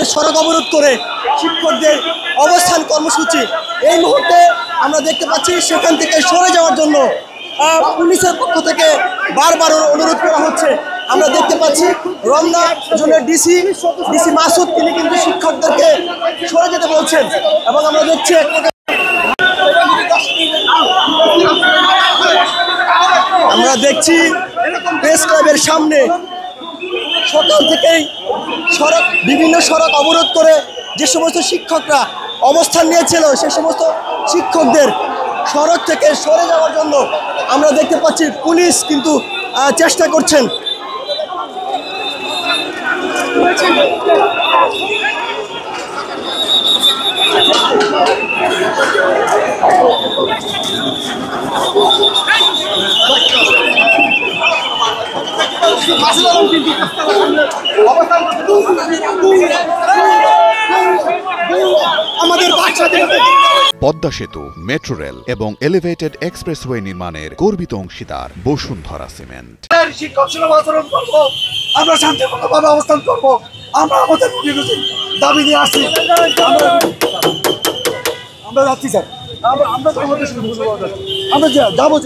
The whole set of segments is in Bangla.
ক্লাবের সড়ক অবরোধ করে শিক্ষকদের অবস্থান কর্মসূচি এই মুহূর্তে আমরা দেখতে পাচ্ছি সেখান থেকে সরে যাওয়ার জন্য পুলিশের পক্ষ থেকে বারবার অনুরোধ করা হচ্ছে। আমরা দেখতে পাচ্ছি রমনা জোনের ডিসি মাসুদ তিনি কিন্তু শিক্ষকদেরকে সরে যেতে বলছেন এবং আমরা দেখছি প্রেস ক্লাবের সামনে সকাল থেকেই বিভিন্ন সড়ক অবরোধ করে যে সমস্ত শিক্ষকরা অবস্থান নিয়েছিল সে সমস্ত শিক্ষকদের সড়ক থেকে সরে যাওয়ার জন্য আমরা দেখতে পাচ্ছি পুলিশ কিন্তু চেষ্টা করছেন। পদ্মা সেতু, মেট্রো রেল এবং এলিভেটেড এক্সপ্রেসওয়ে নির্মাণের গর্বিত অংশীদার বসুন্ধরা সিমেন্ট। শিক্ষক সুলভ আচরণ করব, আমরা শান্তিপূর্ণভাবে অবস্থান করব, আমরা আমাদের দাবি নিয়ে আসছি। আমরা যাচ্ছি স্যার, আমরা যাবো,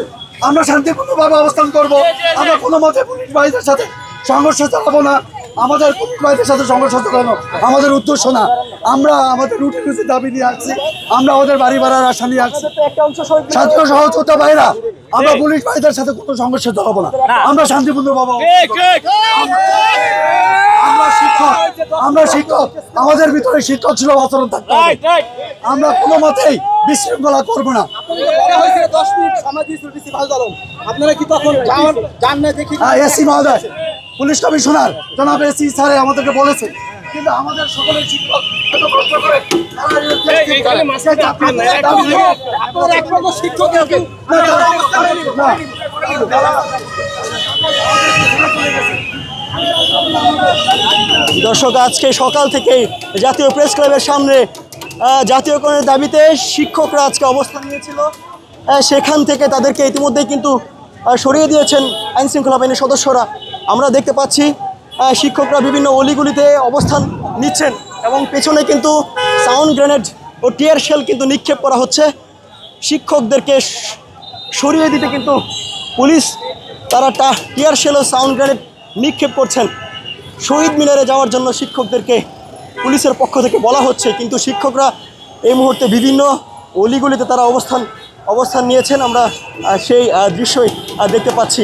আমরা শান্তিপূর্ণভাবে অবস্থান করব। আমরা কোনো মতে পুলিশ বাহিনীর সাথে সংঘর্ষ চালাবো না, আমাদের পুলিশ বাহিনীর সাথে সংঘর্ষ চালানো আমাদের উদ্দেশ্য না। আমরা আমাদের রুটি দাবি নিয়ে আসছি, আমরা ওদের বাড়ি ভাড়ার আশা নিয়ে আসছি। ছাত্র সহযোগিতা ভাইরা, আমরা পুলিশ বাহিনীর সাথে কোনো সংঘর্ষ চালাবো না, আমরা শান্তিপূর্ণভাবে। আমরা শিক্ষক, আমাদের ভিতরে শিক্ষক সুলভ আচরণ থাকতে হবে, আমরা কোনো মতেই বিশৃঙ্খলা করবো না। এসি মহোদয়, পুলিশ কমিশনার জনাব এসি স্যারে আমাদেরকে বলেছে, কিন্তু আমাদের সকলের শিক্ষক দর্শক, আজকে সকাল থেকেই জাতীয় প্রেস ক্লাবের সামনে জাতীয়করণের দাবিতে শিক্ষকরা আজকে অবস্থান নিয়েছিল। সেখান থেকে তাদেরকে ইতিমধ্যেই কিন্তু সরিয়ে দিয়েছেন আইনশৃঙ্খলা বাহিনীর সদস্যরা। আমরা দেখতে পাচ্ছি শিক্ষকরা বিভিন্ন অলিগুলিতে অবস্থান নিচ্ছেন এবং পেছনে কিন্তু সাউন্ড গ্রেনেড ও টিয়ার শেল কিন্তু নিক্ষেপ করা হচ্ছে। শিক্ষকদেরকে সরিয়ে দিতে কিন্তু পুলিশ তারা টিয়ার শেল ও সাউন্ড গ্রেনেড নিক্ষেপ করছেন। শহীদ মিনারে যাওয়ার জন্য শিক্ষকদেরকে পুলিশের পক্ষ থেকে বলা হচ্ছে, কিন্তু শিক্ষকরা এই মুহূর্তে বিভিন্ন অলিগুলিতে তারা অবস্থান নিয়েছেন। আমরা সেই দৃশ্যই দেখতে পাচ্ছি।